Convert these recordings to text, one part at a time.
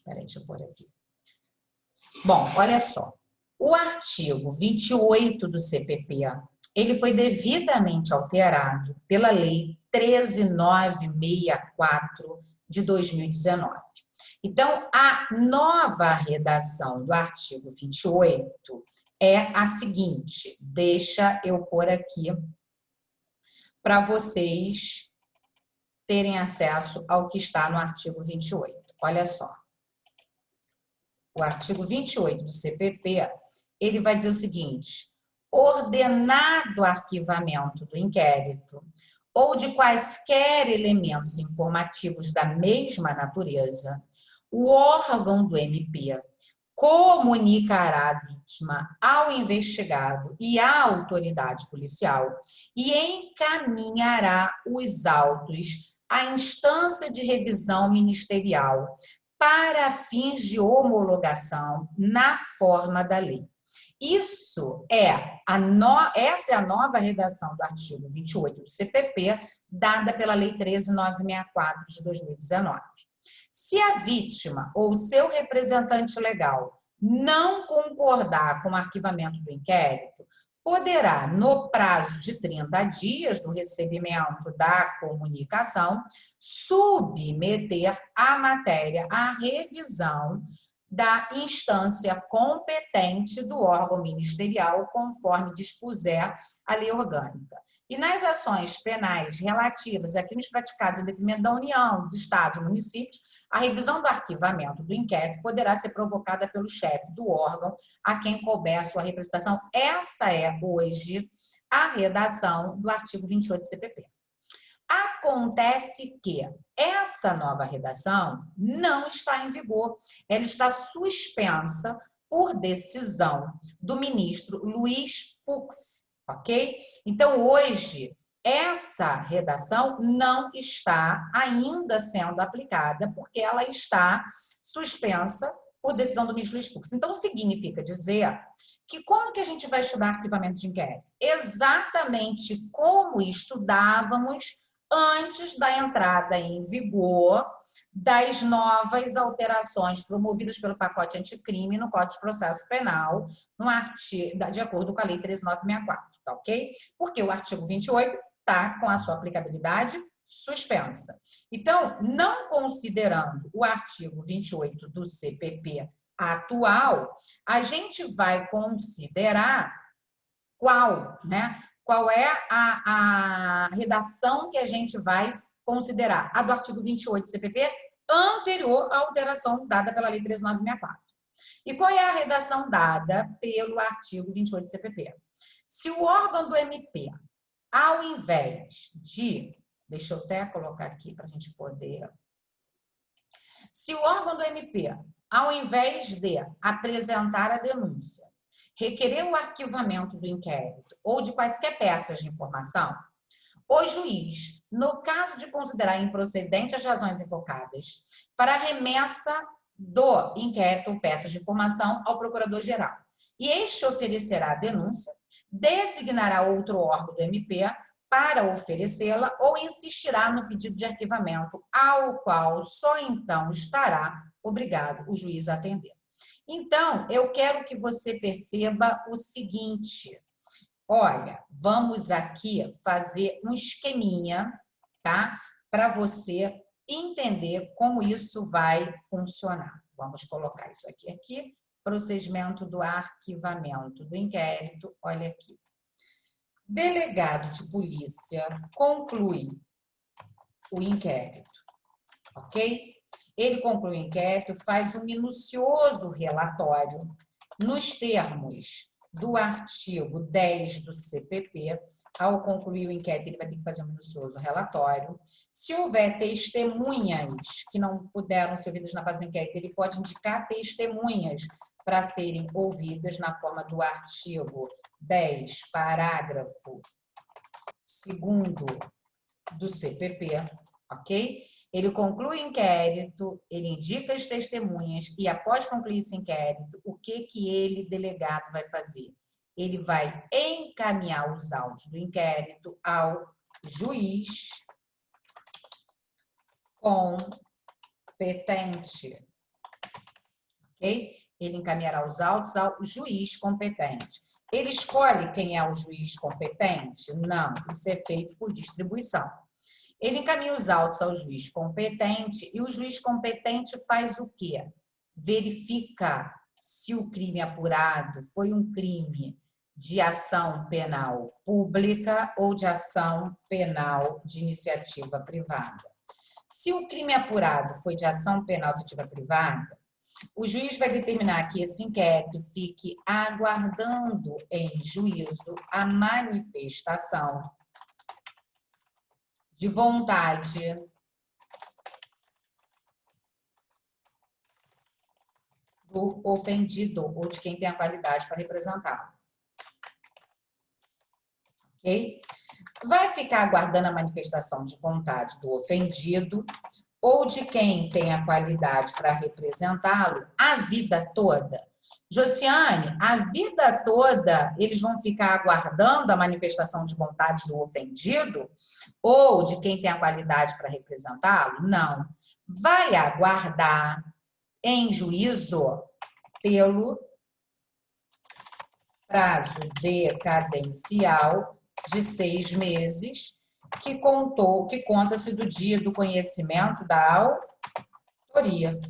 Espera aí, deixa eu pôr aqui. Bom, olha só. O artigo 28 do CPP, ele foi devidamente alterado pela Lei 13.964 de 2019. Então, a nova redação do artigo 28 é a seguinte, deixa eu pôr aqui para vocês terem acesso ao que está no artigo 28. Olha só. O artigo 28 do CPP, ele vai dizer o seguinte: ordenado o arquivamento do inquérito ou de quaisquer elementos informativos da mesma natureza, o órgão do MP comunicará a vítima ao investigado e à autoridade policial e encaminhará os autos à instância de revisão ministerial para fins de homologação na forma da lei. Essa é a nova redação do artigo 28 do CPP, dada pela Lei 13.964 de 2019. Se a vítima ou seu representante legal não concordar com o arquivamento do inquérito, poderá, no prazo de 30 dias do recebimento da comunicação, submeter a matéria à revisão da instância competente do órgão ministerial, conforme dispuser a lei orgânica. E nas ações penais relativas a crimes praticados em detrimento da União, dos Estados e municípios, a revisão do arquivamento do inquérito poderá ser provocada pelo chefe do órgão a quem couber a sua representação. Essa é, hoje, a redação do artigo 28 do CPP. Acontece que essa nova redação não está em vigor. Ela está suspensa por decisão do ministro Luiz Fux, ok? Então, hoje, essa redação não está ainda sendo aplicada porque ela está suspensa por decisão do ministro Luiz Fux. Então, significa dizer que como que a gente vai estudar arquivamento de inquérito? Exatamente como estudávamos antes da entrada em vigor das novas alterações promovidas pelo pacote anticrime no Código de Processo Penal, no artigo, de acordo com a Lei 13.964, tá ok? Porque o artigo 28 está com a sua aplicabilidade suspensa. Então, não considerando o artigo 28 do CPP atual, a gente vai considerar qual é a redação que a gente vai considerar? A do artigo 28 do CPP, anterior à alteração dada pela Lei 13.964. E qual é a redação dada pelo artigo 28 do CPP? Se o órgão do MP, ao invés de... Deixa eu até colocar aqui para a gente poder... Se o órgão do MP, ao invés de apresentar a denúncia, requerer o arquivamento do inquérito ou de quaisquer peças de informação, o juiz, no caso de considerar improcedente as razões invocadas, fará remessa do inquérito ou peças de informação ao procurador-geral. E este oferecerá a denúncia, designará outro órgão do MP para oferecê-la ou insistirá no pedido de arquivamento, ao qual só então estará obrigado o juiz a atender. Então, eu quero que você perceba o seguinte, olha, vamos aqui fazer um esqueminha, tá? Para você entender como isso vai funcionar. Vamos colocar isso aqui, procedimento do arquivamento do inquérito, olha aqui. Delegado de polícia conclui o inquérito, ok? Ele conclui o inquérito, faz um minucioso relatório nos termos do artigo 10 do CPP. Ao concluir o inquérito, ele vai ter que fazer um minucioso relatório. Se houver testemunhas que não puderam ser ouvidas na fase do inquérito, ele pode indicar testemunhas para serem ouvidas na forma do artigo 10, parágrafo 2º do CPP, ok? Ele conclui o inquérito, ele indica as testemunhas e, após concluir esse inquérito, o que ele, delegado, vai fazer? Ele vai encaminhar os autos do inquérito ao juiz competente. ok? Ele encaminhará os autos ao juiz competente. Ele escolhe quem é o juiz competente? Não, isso é feito por distribuição. Ele encaminha os autos ao juiz competente e o juiz competente faz o quê? Verifica se o crime apurado foi um crime de ação penal pública ou de ação penal de iniciativa privada. Se o crime apurado foi de ação penal de iniciativa privada, o juiz vai determinar que esse inquérito fique aguardando em juízo a manifestação de vontade do ofendido ou de quem tem a qualidade para representá-lo. Ok? Vai ficar aguardando a manifestação de vontade do ofendido ou de quem tem a qualidade para representá-lo a vida toda. Josiane, a vida toda eles vão ficar aguardando a manifestação de vontade do ofendido ou de quem tem a qualidade para representá-lo? Não. Vai aguardar em juízo pelo prazo decadencial de 6 meses, que conta-se do dia do conhecimento da autoria.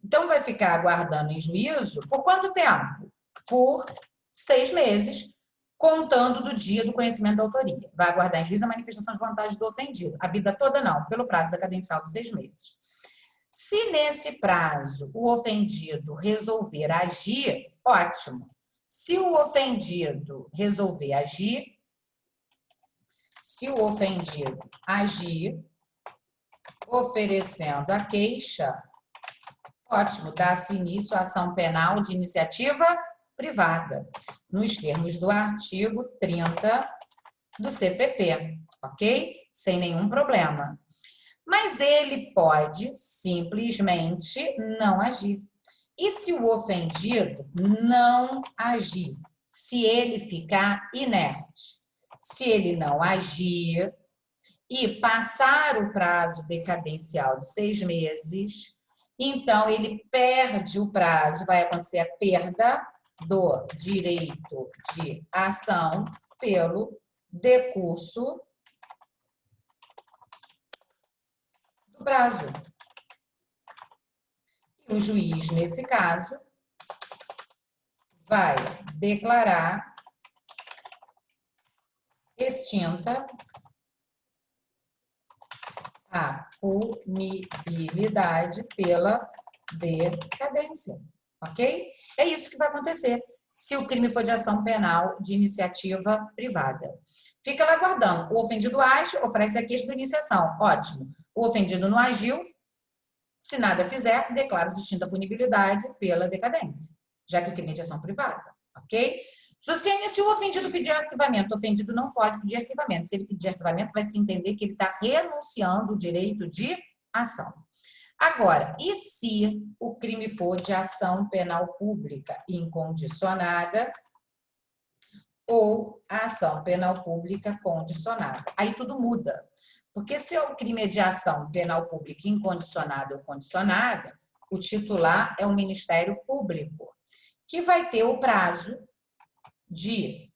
Então, vai ficar aguardando em juízo por quanto tempo? Por 6 meses, contando do dia do conhecimento da autoria. Vai aguardar em juízo a manifestação de vontade do ofendido. A vida toda não, pelo prazo decadencial de 6 meses. Se nesse prazo o ofendido resolver agir, ótimo. Se o ofendido resolver agir, oferecendo a queixa, ótimo, dá-se início à ação penal de iniciativa privada, nos termos do artigo 30 do CPP, ok? Sem nenhum problema. Mas ele pode simplesmente não agir. E se o ofendido não agir? Se ele ficar inerte? Se ele não agir e passar o prazo decadencial de 6 meses, então ele perde o prazo, vai acontecer a perda do direito de ação pelo decurso do prazo. O juiz, nesse caso, vai declarar extinta a punibilidade pela decadência, ok? É isso que vai acontecer se o crime for de ação penal de iniciativa privada. Fica lá aguardando. O ofendido age, oferece a queixa de iniciação. Ótimo. O ofendido não agiu, se nada fizer, declara-se extinta a punibilidade pela decadência, já que o crime é de ação privada, ok? Josiane, se o ofendido pedir arquivamento, o ofendido não pode pedir arquivamento. Se ele pedir arquivamento, vai se entender que ele está renunciando o direito de ação. Agora, e se o crime for de ação penal pública incondicionada ou ação penal pública condicionada? Aí tudo muda. Porque se o crime é de ação penal pública incondicionada ou condicionada, o titular é o Ministério Público, que vai ter o prazo de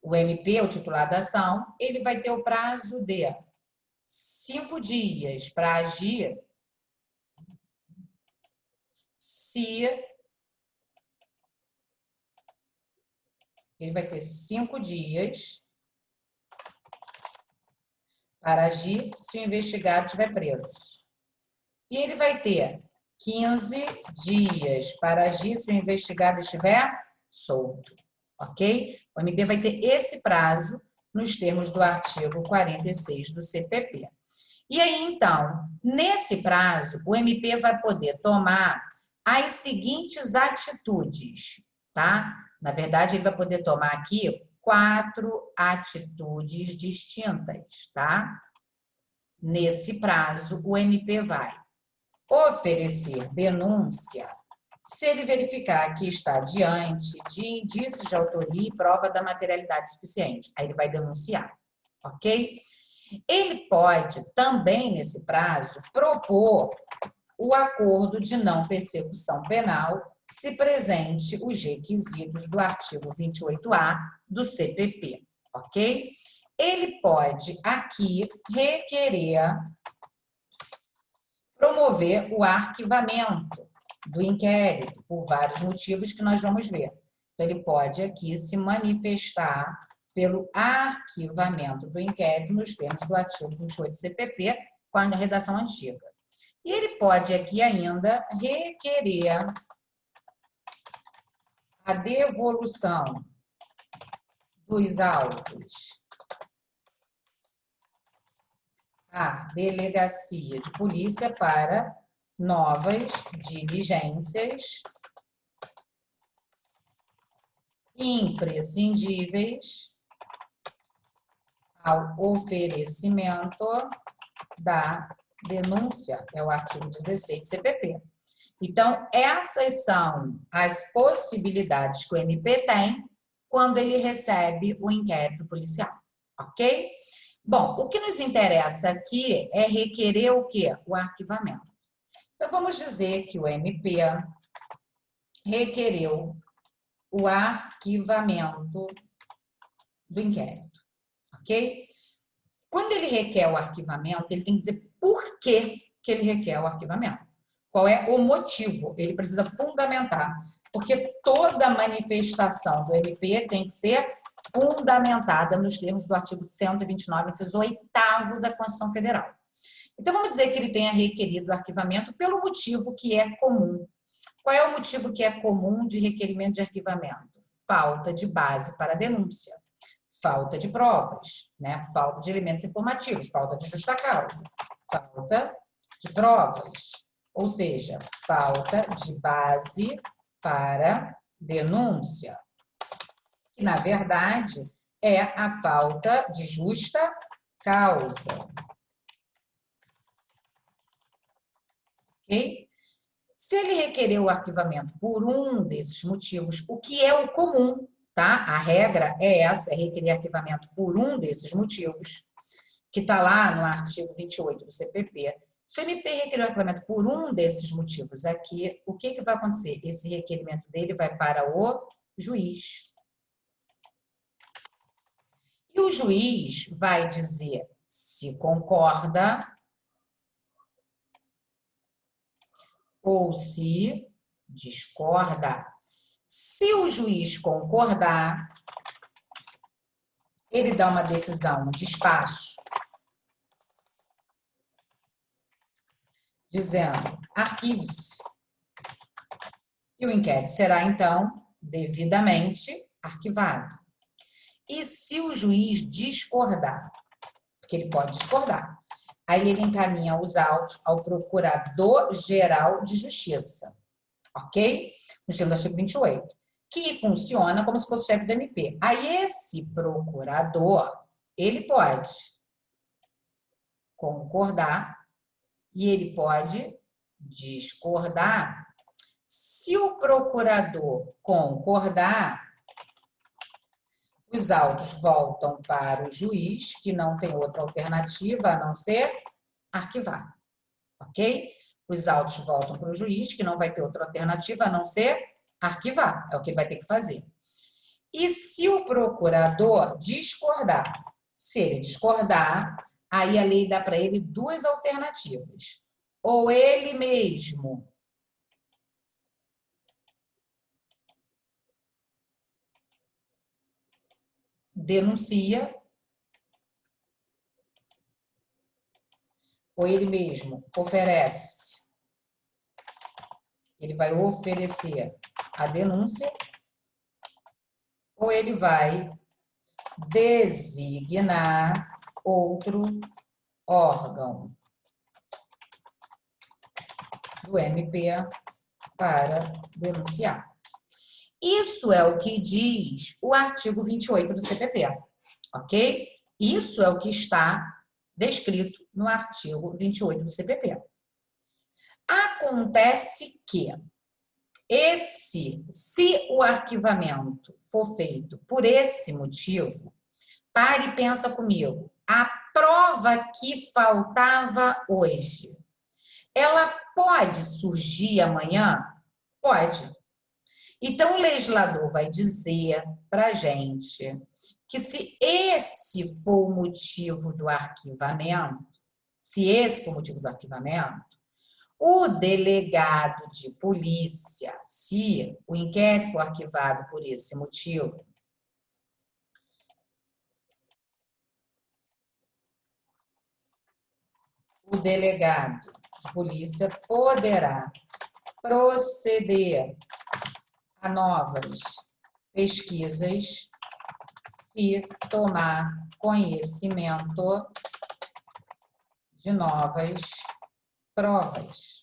o MP, o titular da ação, ele vai ter o prazo de 5 dias para agir se ele vai ter 5 dias para agir se o investigado estiver preso. E ele vai ter 15 dias para agir se o investigado estiver solto, ok? O MP vai ter esse prazo nos termos do artigo 46 do CPP. E aí, então, nesse prazo, o MP vai poder tomar as seguintes atitudes, tá? Na verdade, ele vai poder tomar aqui 4 atitudes distintas, tá? Nesse prazo, o MP vai oferecer denúncia se ele verificar que está diante de indícios de autoria e prova da materialidade suficiente. Aí ele vai denunciar, ok? Ele pode também, nesse prazo, propor o acordo de não persecução penal se presente os requisitos do artigo 28A do CPP, ok? Ele pode aqui requerer promover o arquivamento do inquérito, por vários motivos que nós vamos ver. Então, ele pode aqui se manifestar pelo arquivamento do inquérito nos termos do artigo 28 do CPP, com a redação antiga. E ele pode aqui ainda requerer a devolução dos autos à delegacia de polícia para novas diligências imprescindíveis ao oferecimento da denúncia, é o artigo 16 do CPP. Então, essas são as possibilidades que o MP tem quando ele recebe o inquérito policial, ok? Bom, o que nos interessa aqui é requerer o quê? O arquivamento. Então, vamos dizer que o MP requereu o arquivamento do inquérito, ok? Quando ele requer o arquivamento, ele tem que dizer por que ele requer o arquivamento. Qual é o motivo? Ele precisa fundamentar, porque toda manifestação do MP tem que ser fundamentada nos termos do artigo 129, inciso 8º da Constituição Federal. Então, vamos dizer que ele tenha requerido o arquivamento pelo motivo que é comum. Qual é o motivo que é comum de requerimento de arquivamento? Falta de base para a denúncia, falta de provas, né? Falta de elementos informativos, falta de justa causa, falta de provas, ou seja, falta de base para denúncia. Que, na verdade, é a falta de justa causa. Ok? Se ele requerer o arquivamento por um desses motivos, o que é o comum, tá? A regra é essa, é requerer arquivamento por um desses motivos, que está lá no artigo 28 do CPP. Se o MP requerer o arquivamento por um desses motivos aqui, o que vai acontecer? Esse requerimento dele vai para o juiz. E o juiz vai dizer se concorda ou se discorda. Se o juiz concordar, ele dá uma decisão, um despacho, dizendo arquive-se. E o inquérito será, então, devidamente arquivado. E se o juiz discordar, porque ele pode discordar, aí ele encaminha os autos ao Procurador-Geral de Justiça, ok? No termo do artigo 28, que funciona como se fosse chefe do MP. Aí esse procurador, ele pode concordar e ele pode discordar. Se o procurador concordar, os autos voltam para o juiz, que não tem outra alternativa a não ser arquivar, ok? Os autos voltam para o juiz, que não vai ter outra alternativa a não ser arquivar, é o que ele vai ter que fazer. E se o procurador discordar? Se ele discordar, aí a lei dá para ele duas alternativas. Ou ele mesmo denuncia, ou ele mesmo oferece. Ele vai oferecer a denúncia, ou ele vai designar outro órgão do MP para denunciar. Isso é o que diz o artigo 28 do CPP, ok? Isso é o que está descrito no artigo 28 do CPP. Acontece que se o arquivamento for feito por esse motivo, pare e pensa comigo, a prova que faltava hoje ela pode surgir amanhã? Pode. Então, o legislador vai dizer para a gente que se esse for o motivo do arquivamento, o delegado de polícia, se o inquérito for arquivado por esse motivo, o delegado de polícia poderá proceder a novas pesquisas se tomar conhecimento de novas provas.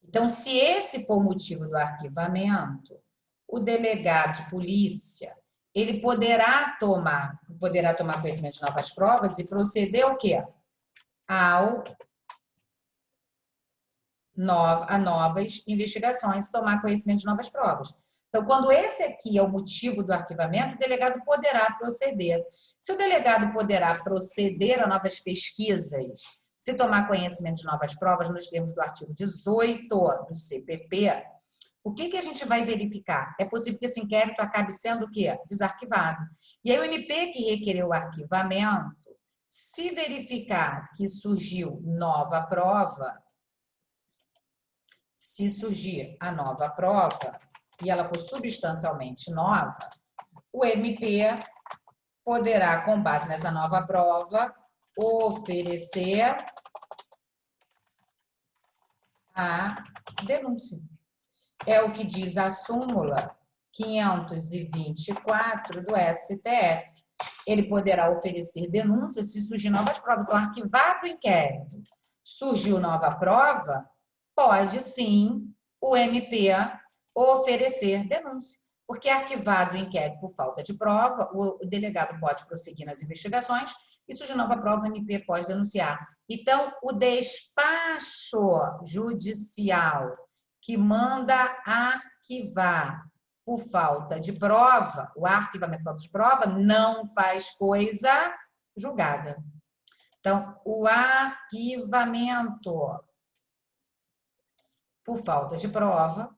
Então, se esse for o motivo do arquivamento, o delegado de polícia, ele poderá tomar conhecimento de novas provas e proceder ao quê? A novas investigações, tomar conhecimento de novas provas. Então, quando esse aqui é o motivo do arquivamento, o delegado poderá proceder. Se o delegado poderá proceder a novas pesquisas, se tomar conhecimento de novas provas, nos termos do artigo 18 do CPP, o que a gente vai verificar? É possível que esse inquérito acabe sendo o quê? Desarquivado. E aí o MP que requereu o arquivamento, se verificar que surgiu nova prova, se surgir a nova prova e ela for substancialmente nova, o MP poderá, com base nessa nova prova, oferecer a denúncia. É o que diz a súmula 524 do STF. Ele poderá oferecer denúncia se surgir novas provas. Então, arquivado o inquérito, surgiu nova prova, pode sim o MP oferecer denúncia. Porque arquivado o inquérito por falta de prova, o delegado pode prosseguir nas investigações e surgir nova prova, o MP pode denunciar. Então, o despacho judicial que manda arquivar por falta de prova, o arquivamento por falta de prova não faz coisa julgada. Então, o arquivamento por falta de prova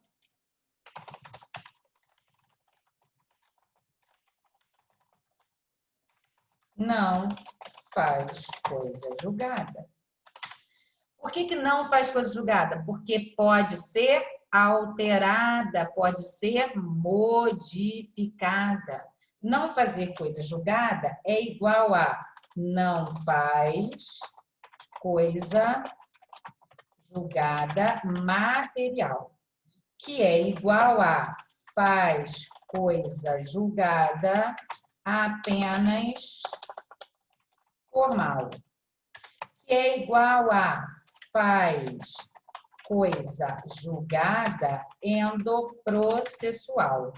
não faz coisa julgada. Por que não faz coisa julgada? Porque pode ser alterada, pode ser modificada. Não fazer coisa julgada é igual a não faz coisa julgada material, que é igual a faz coisa julgada apenas formal, que é igual a faz coisa julgada endoprocessual,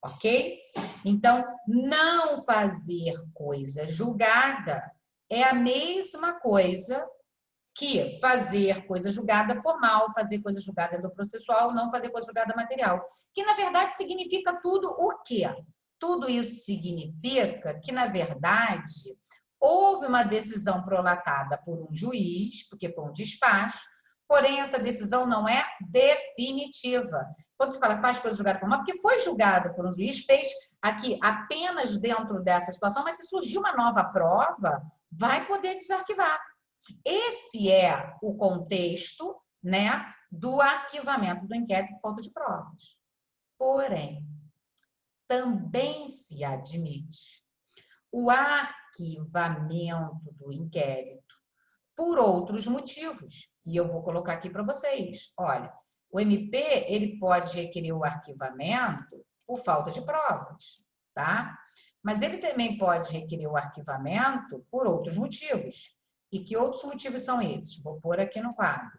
ok? Então, não fazer coisa julgada é a mesma coisa que fazer coisa julgada formal, fazer coisa julgada endoprocessual, não fazer coisa julgada material. Que, na verdade, significa tudo o quê? Tudo isso significa que, na verdade, houve uma decisão prolatada por um juiz, porque foi um despacho, porém essa decisão não é definitiva. Quando se fala faz coisa julgada formal, porque foi julgado por um juiz, fez aqui apenas dentro dessa situação, mas se surgir uma nova prova, vai poder desarquivar. Esse é o contexto, né, do arquivamento do inquérito por falta de provas. Porém, também se admite o arquivamento do inquérito por outros motivos. E eu vou colocar aqui para vocês. Olha, o MP ele pode requerer o arquivamento por falta de provas, tá? Mas ele também pode requerer o arquivamento por outros motivos. E que outros motivos são esses? Vou pôr aqui no quadro.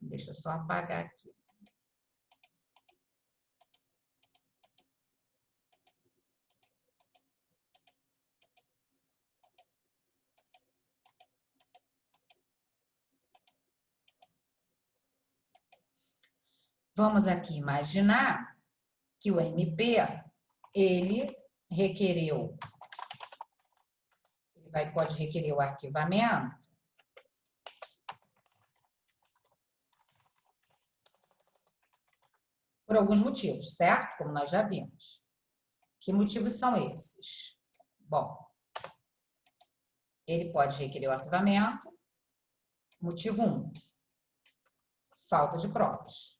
Deixa eu só apagar aqui. Vamos aqui imaginar que o MP, ele requereu, pode requerer o arquivamento por alguns motivos, certo? Como nós já vimos. Que motivos são esses? Bom, ele pode requerer o arquivamento. Motivo 1, falta de provas.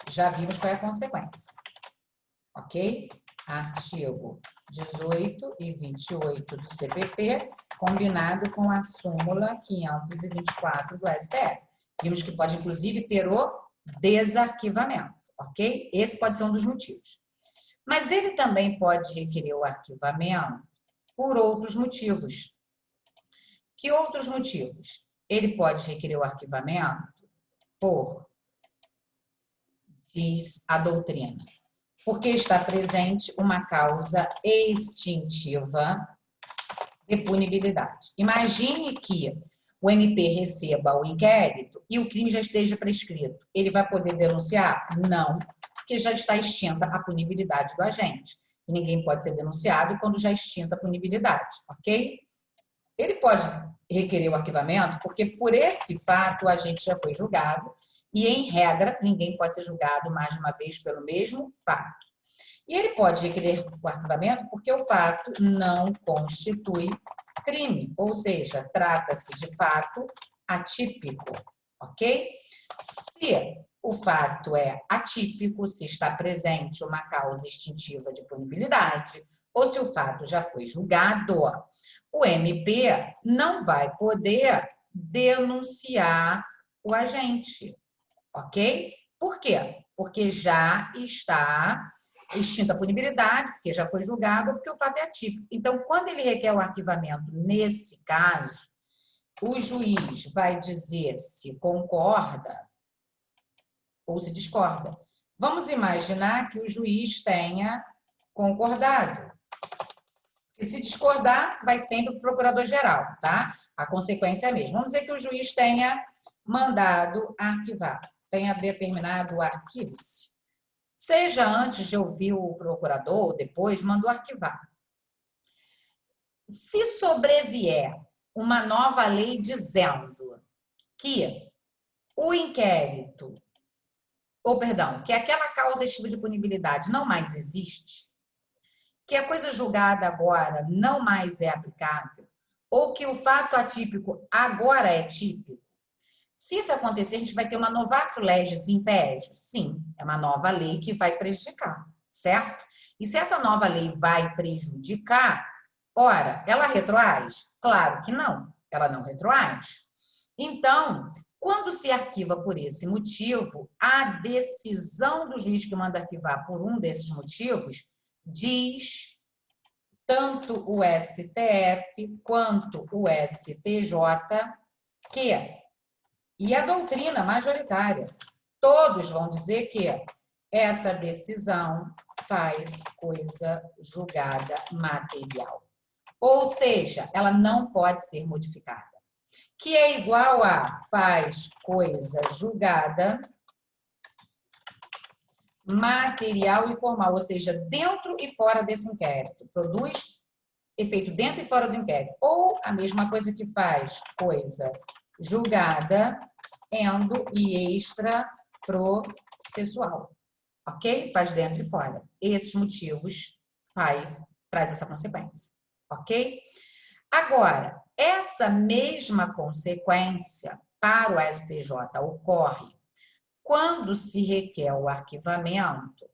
Já vimos qual é a consequência, ok? Artigo 18 e 28 do CPP, combinado com a súmula 524 do STF. Vimos que pode, inclusive, ter o desarquivamento, ok? Esse pode ser um dos motivos. Mas ele também pode requerer o arquivamento por outros motivos. Que outros motivos? Ele pode requerer o arquivamento por, diz a doutrina, porque está presente uma causa extintiva de punibilidade. Imagine que o MP receba o inquérito e o crime já esteja prescrito. Ele vai poder denunciar? Não, porque já está extinta a punibilidade do agente. E ninguém pode ser denunciado quando já extinta a punibilidade, ok? Ele pode requerer o arquivamento porque por esse fato o agente já foi julgado e, em regra, ninguém pode ser julgado mais de uma vez pelo mesmo fato. E ele pode requerer o arquivamento porque o fato não constitui crime, ou seja, trata-se de fato atípico, ok? Se o fato é atípico, se está presente uma causa extintiva de punibilidade, ou se o fato já foi julgado, o MP não vai poder denunciar o agente, ok? Por quê? Porque já está extinta a punibilidade, porque já foi julgado, porque o fato é atípico. Então, quando ele requer o arquivamento nesse caso, o juiz vai dizer se concorda ou se discorda. Vamos imaginar que o juiz tenha concordado. E se discordar, vai sempre para o procurador-geral, tá? A consequência é a mesma. Vamos dizer que o juiz tenha mandado arquivar, tenha determinado o arquivo-se. Seja antes de ouvir o procurador ou depois, mandou arquivar. Se sobrevier uma nova lei dizendo que o inquérito, ou perdão, que aquela causa extintiva de punibilidade não mais existe, que a coisa julgada agora não mais é aplicável, ou que o fato atípico agora é típico, se isso acontecer, a gente vai ter uma novatio legis império. Sim, é uma nova lei que vai prejudicar, certo? E se essa nova lei vai prejudicar, ora, ela retroage? Claro que não, ela não retroage. Então, quando se arquiva por esse motivo, a decisão do juiz que manda arquivar por um desses motivos diz tanto o STF quanto o STJ que, e a doutrina majoritária, todos vão dizer que essa decisão faz coisa julgada material. Ou seja, ela não pode ser modificada. Que é igual a faz coisa julgada material e formal, ou seja, dentro e fora desse inquérito. Produz efeito dentro e fora do inquérito. Ou a mesma coisa que faz coisa julgada, endo e extraprocessual. Ok? Faz dentro e fora. Esses motivos traz essa consequência. Ok? Agora, essa mesma consequência para o STJ ocorre quando se requer o arquivamento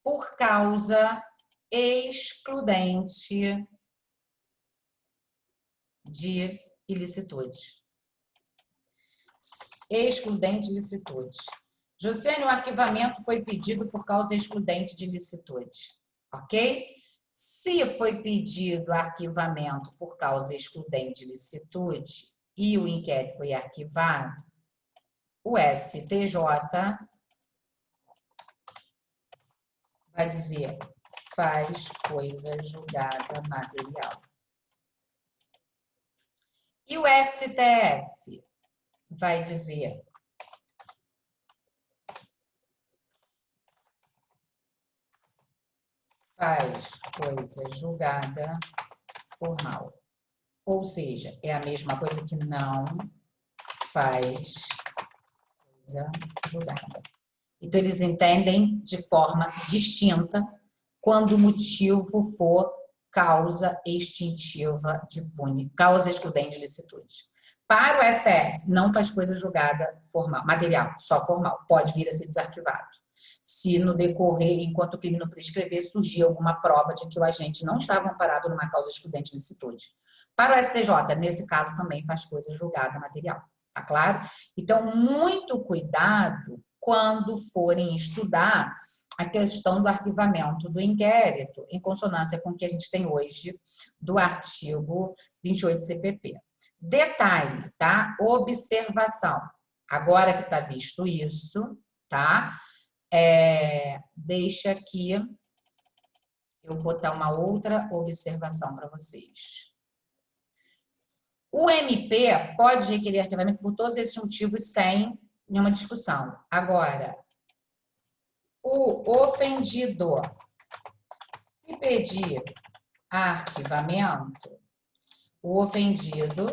por causa excludente de ilicitude. Excludente de ilicitude. Josiane, o arquivamento foi pedido por causa excludente de ilicitude, ok? Se foi pedido arquivamento por causa excludente de ilicitude e o inquérito foi arquivado, o STJ vai dizer faz coisa julgada material. E o STF vai dizer faz coisa julgada formal. Ou seja, é a mesma coisa que não faz coisa julgada. Então, eles entendem de forma distinta quando o motivo for causa extintiva de causa excludente de licitude. Para o STF, não faz coisa julgada formal, material, só formal, pode vir a ser desarquivado. Se no decorrer, enquanto o crime não prescrever, surgir alguma prova de que o agente não estava amparado numa causa excludente de licitude. Para o STJ, nesse caso, também faz coisa julgada material, tá claro? Então, muito cuidado quando forem estudar a questão do arquivamento do inquérito, em consonância com o que a gente tem hoje do artigo 28 do CPP. Detalhe, tá? Observação. Agora que está visto isso, tá? Deixa aqui eu botar uma outra observação para vocês. O MP pode requerer arquivamento por todos esses motivos sem nenhuma discussão. Agora, o ofendido, se pedir arquivamento, o ofendido,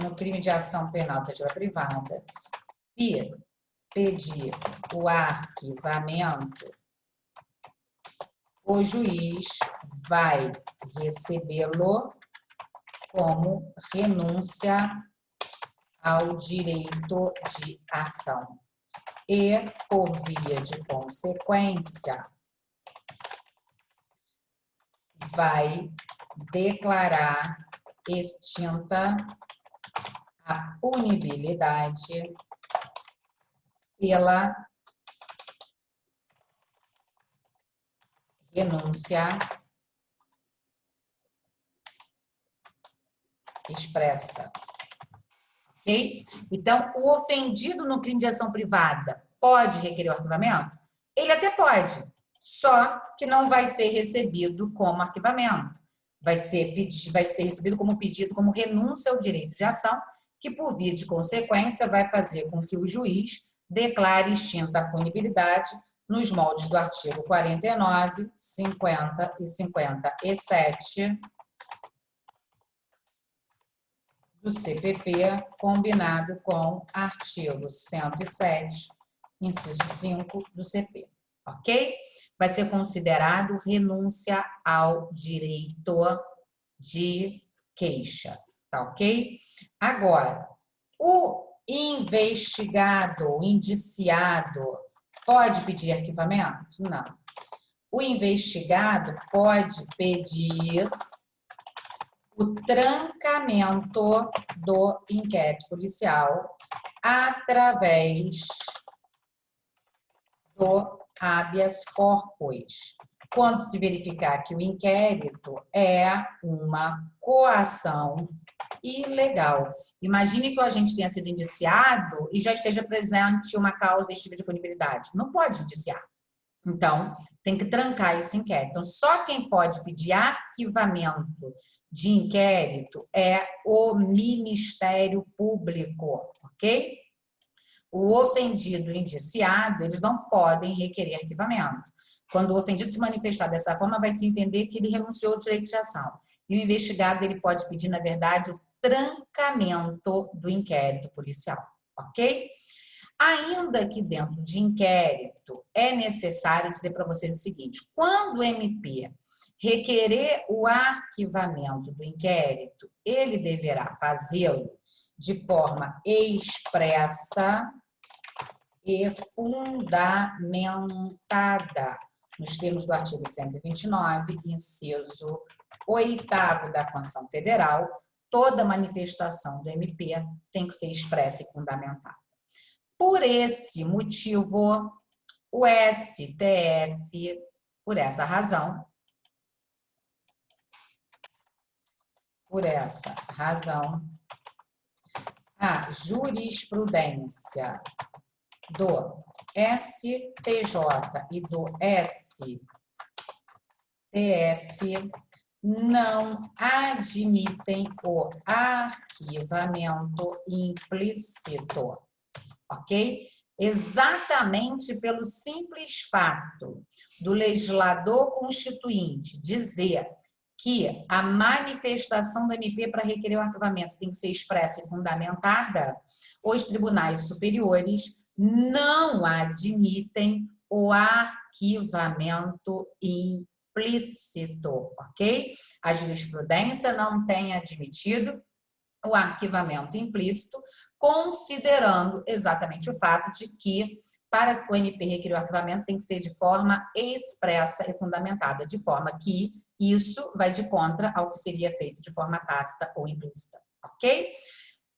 no crime de ação penal iniciativa privada, se pedir o arquivamento, o juiz vai recebê-lo como renúncia ao direito de ação e, por via de consequência, vai declarar extinta a punibilidade pela renúncia expressa. Ok? Então, o ofendido no crime de ação privada pode requerer o arquivamento? Ele até pode, só que não vai ser recebido como arquivamento. Vai ser recebido como pedido, como renúncia ao direito de ação, que, por via de consequência, vai fazer com que o juiz declare extinta a punibilidade nos moldes do artigo 49, 50 e 57 do CPP, combinado com artigo 107, inciso 5 do CP, ok? Vai ser considerado renúncia ao direito de queixa, tá ok? Agora, o investigado, o indiciado, pode pedir arquivamento? Não. O investigado pode pedir o trancamento do inquérito policial através do habeas corpus, quando se verificar que o inquérito é uma coação ilegal. Imagine que o agente tenha sido indiciado e já esteja presente uma causa extintiva de punibilidade. Não pode indiciar. Então, tem que trancar esse inquérito. Então, só quem pode pedir arquivamento de inquérito é o Ministério Público, ok? O ofendido e o indiciado, eles não podem requerer arquivamento. Quando o ofendido se manifestar dessa forma, vai se entender que ele renunciou ao direito de ação. E o investigado, ele pode pedir, na verdade, o trancamento do inquérito policial, ok? Ainda que dentro de inquérito, é necessário dizer para vocês o seguinte: quando o MP requerer o arquivamento do inquérito, ele deverá fazê-lo de forma expressa e fundamentada, nos termos do artigo 129, inciso 8º da Constituição Federal. Toda manifestação do MP tem que ser expressa e fundamentada. Por esse motivo, o STF, por essa razão, a jurisprudência do STJ e do STF não admitem o arquivamento implícito, ok? Exatamente pelo simples fato do legislador constituinte dizer que a manifestação do MP para requerer o arquivamento tem que ser expressa e fundamentada, os tribunais superiores não admitem o arquivamento implícito, ok? A jurisprudência não tem admitido o arquivamento implícito, considerando exatamente o fato de que para o MP requerer o arquivamento tem que ser de forma expressa e fundamentada, de forma que isso vai de contra ao que seria feito de forma tácita ou implícita, ok?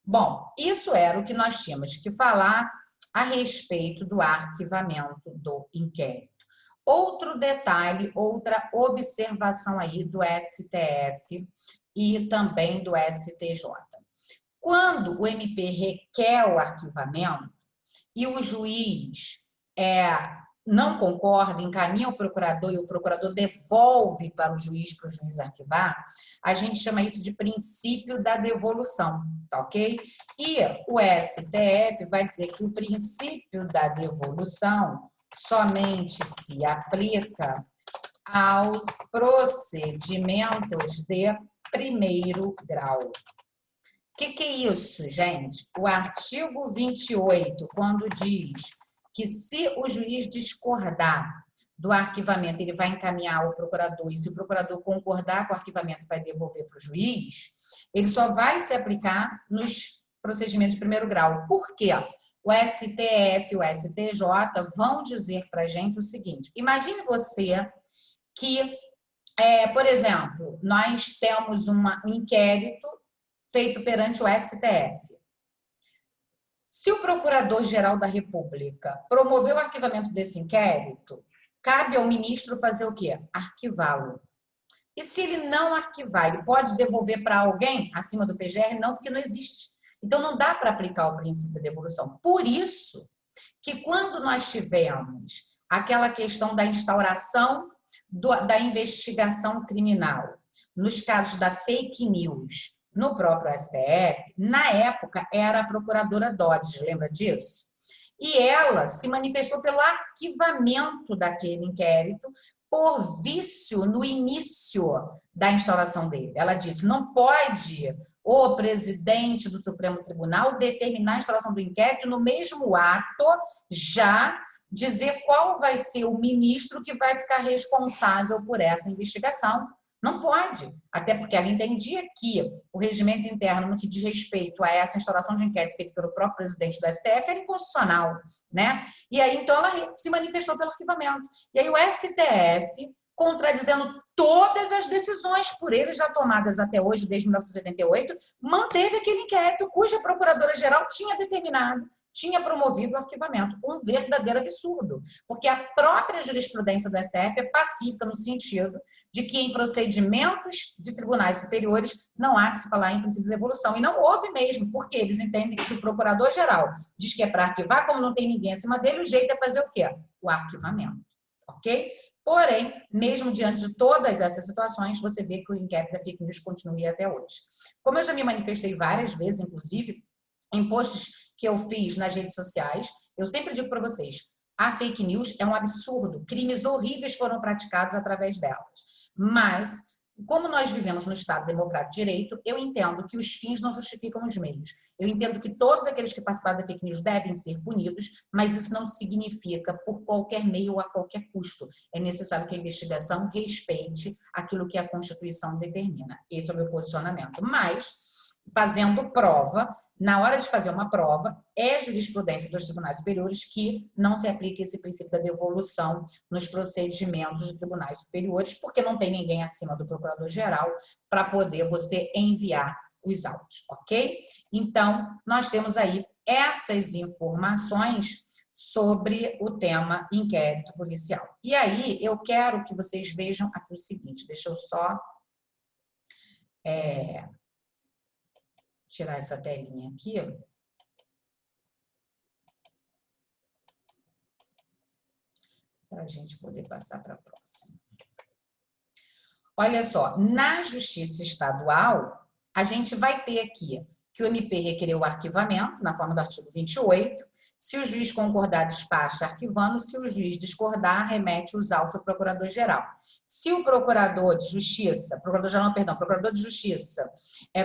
Bom, isso era o que nós tínhamos que falar a respeito do arquivamento do inquérito. Outro detalhe, outra observação aí do STF e também do STJ. Quando o MP requer o arquivamento e o juiz não concorda, encaminha ao procurador e o procurador devolve para o juiz arquivar, a gente chama isso de princípio da devolução, tá ok? E o STF vai dizer que o princípio da devolução somente se aplica aos procedimentos de primeiro grau. O que é isso, gente? O artigo 28, quando diz que se o juiz discordar do arquivamento, ele vai encaminhar ao procurador, e se o procurador concordar com o arquivamento, vai devolver para o juiz, ele só vai se aplicar nos procedimentos de primeiro grau. Por quê? O STF e o STJ vão dizer para a gente o seguinte: imagine você que, por exemplo, nós temos um inquérito feito perante o STF. Se o Procurador-Geral da República promover o arquivamento desse inquérito, cabe ao ministro fazer o quê? Arquivá-lo. E se ele não arquivar, ele pode devolver para alguém acima do PGR? Não, porque não existe. Então, não dá para aplicar o princípio da devolução. Por isso que quando nós tivemos aquela questão da instauração da investigação criminal, nos casos da fake news, no próprio STF, na época era a procuradora Dodge, lembra disso? E ela se manifestou pelo arquivamento daquele inquérito por vício no início da instauração dele. Ela disse: não pode o presidente do Supremo Tribunal determinar a instauração do inquérito no mesmo ato, já dizer qual vai ser o ministro que vai ficar responsável por essa investigação. Não pode, até porque ela entendia que o regimento interno, no que diz respeito a essa instauração de inquérito feito pelo próprio presidente do STF, era inconstitucional, né? E aí, então, ela se manifestou pelo arquivamento. E aí o STF, contradizendo todas as decisões por ele já tomadas até hoje, desde 1988, manteve aquele inquérito cuja procuradora-geral tinha determinado, tinha promovido o arquivamento. Um verdadeiro absurdo, porque a própria jurisprudência do STF é pacífica no sentido de que em procedimentos de tribunais superiores não há que se falar em princípio de devolução. E não houve mesmo, porque eles entendem que se o procurador-geral diz que é para arquivar, como não tem ninguém acima dele, o jeito é fazer o quê? O arquivamento, ok? Porém, mesmo diante de todas essas situações, você vê que o inquérito da fake news continua até hoje. Como eu já me manifestei várias vezes, inclusive, em posts que eu fiz nas redes sociais, eu sempre digo para vocês, a fake news é um absurdo, crimes horríveis foram praticados através delas. Mas, como nós vivemos no Estado Democrático de Direito, eu entendo que os fins não justificam os meios. Eu entendo que todos aqueles que participaram da fake news devem ser punidos, mas isso não significa por qualquer meio ou a qualquer custo. É necessário que a investigação respeite aquilo que a Constituição determina. Esse é o meu posicionamento. Mas, fazendo prova, na hora de fazer uma prova, é jurisprudência dos tribunais superiores que não se aplica esse princípio da devolução nos procedimentos de tribunais superiores, porque não tem ninguém acima do procurador-geral para poder você enviar os autos, ok? Então, nós temos aí essas informações sobre o tema inquérito policial. E aí, eu quero que vocês vejam aqui o seguinte, deixa eu só tirar essa telinha aqui. Para a gente poder passar para a próxima. Olha só, na Justiça Estadual, a gente vai ter aqui que o MP requereu o arquivamento, na forma do artigo 28, se o juiz concordar, despacha arquivando, se o juiz discordar, remete os autos ao procurador-geral. Se o procurador de justiça, procurador-geral, perdão, procurador de justiça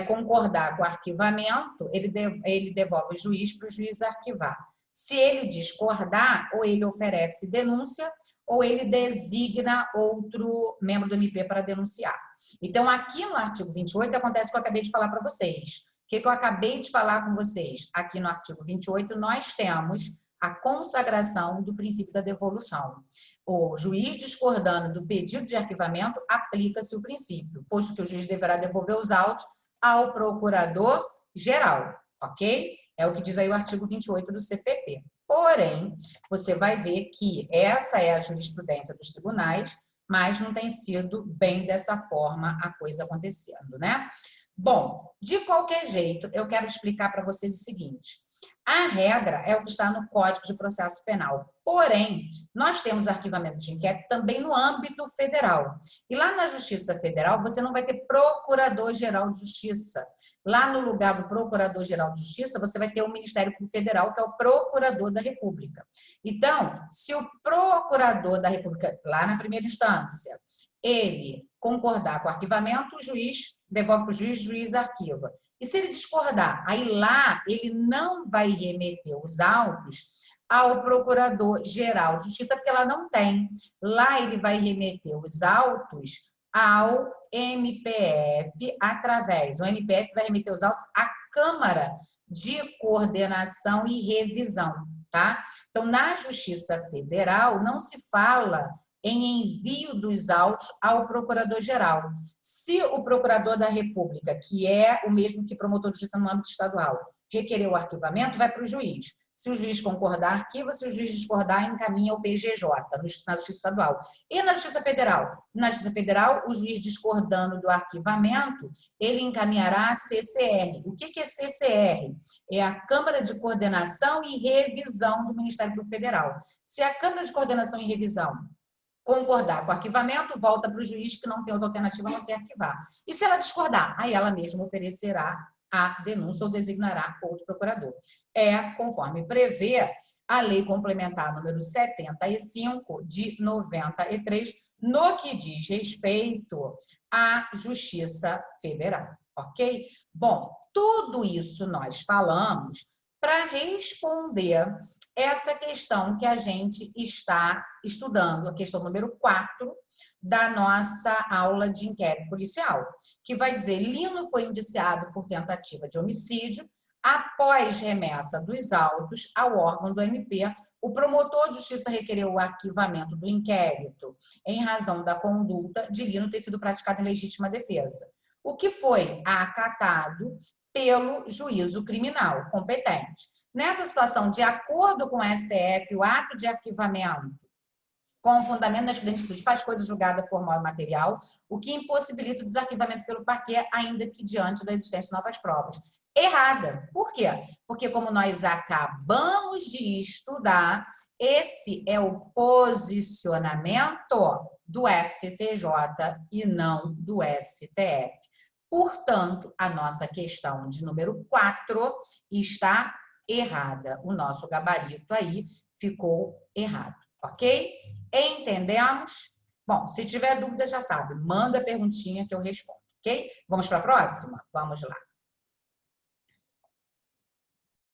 concordar com o arquivamento, ele devolve o juiz para o juiz arquivar. Se ele discordar, ou ele oferece denúncia, ou ele designa outro membro do MP para denunciar. Então, aqui no artigo 28, acontece o que eu acabei de falar para vocês. O que eu acabei de falar com vocês? Aqui no artigo 28, nós temos a consagração do princípio da devolução. O juiz discordando do pedido de arquivamento, aplica-se o princípio, posto que o juiz deverá devolver os autos ao procurador-geral, ok? É o que diz aí o artigo 28 do CPP. Porém, você vai ver que essa é a jurisprudência dos tribunais, mas não tem sido bem dessa forma a coisa acontecendo, né? Bom, de qualquer jeito, eu quero explicar para vocês o seguinte. A regra é o que está no Código de Processo Penal. Porém, nós temos arquivamento de inquérito também no âmbito federal. E lá na Justiça Federal, você não vai ter Procurador-Geral de Justiça. Lá no lugar do Procurador-Geral de Justiça, você vai ter o Ministério Público Federal, que é o Procurador da República. Então, se o Procurador da República, lá na primeira instância, ele concordar com o arquivamento, o juiz devolve para o juiz arquiva. E se ele discordar, aí lá ele não vai remeter os autos ao Procurador-Geral de Justiça, porque lá não tem. Lá ele vai remeter os autos ao MPF o MPF vai remeter os autos à Câmara de Coordenação e Revisão, tá? Então, na Justiça Federal, não se fala em envio dos autos ao Procurador-Geral. Se o Procurador da República, que é o mesmo que promotor de justiça no âmbito estadual, requerer o arquivamento, vai para o juiz. Se o juiz concordar, arquiva. Se o juiz discordar, encaminha ao PGJ, na Justiça Estadual. E na Justiça Federal? Na Justiça Federal, o juiz discordando do arquivamento, ele encaminhará a CCR. O que é CCR? É a Câmara de Coordenação e Revisão do Ministério Público Federal. Se a Câmara de Coordenação e Revisão concordar com o arquivamento, volta para o juiz, que não tem outra alternativa a não ser arquivar. E se ela discordar, aí ela mesma oferecerá a denúncia ou designará outro procurador. É conforme prevê a Lei Complementar número 75 de 93, no que diz respeito à Justiça Federal, ok? Bom, tudo isso nós falamos para responder essa questão que a gente está estudando, a questão número 4 da nossa aula de inquérito policial, que vai dizer: Lino foi indiciado por tentativa de homicídio. Após remessa dos autos ao órgão do MP, o promotor de justiça requereu o arquivamento do inquérito em razão da conduta de Lino ter sido praticada em legítima defesa, o que foi acatado pelo juízo criminal competente. Nessa situação, de acordo com o STF, o ato de arquivamento com fundamento na jurisdição faz coisa julgada formal e material, o que impossibilita o desarquivamento pelo parquê, ainda que diante da existência de novas provas. Errada. Por quê? Porque, como nós acabamos de estudar, esse é o posicionamento do STJ e não do STF. Portanto, a nossa questão de número 4 está errada. O nosso gabarito aí ficou errado, ok? Entendemos? Bom, se tiver dúvida, já sabe, manda a perguntinha que eu respondo, ok? Vamos para a próxima? Vamos lá.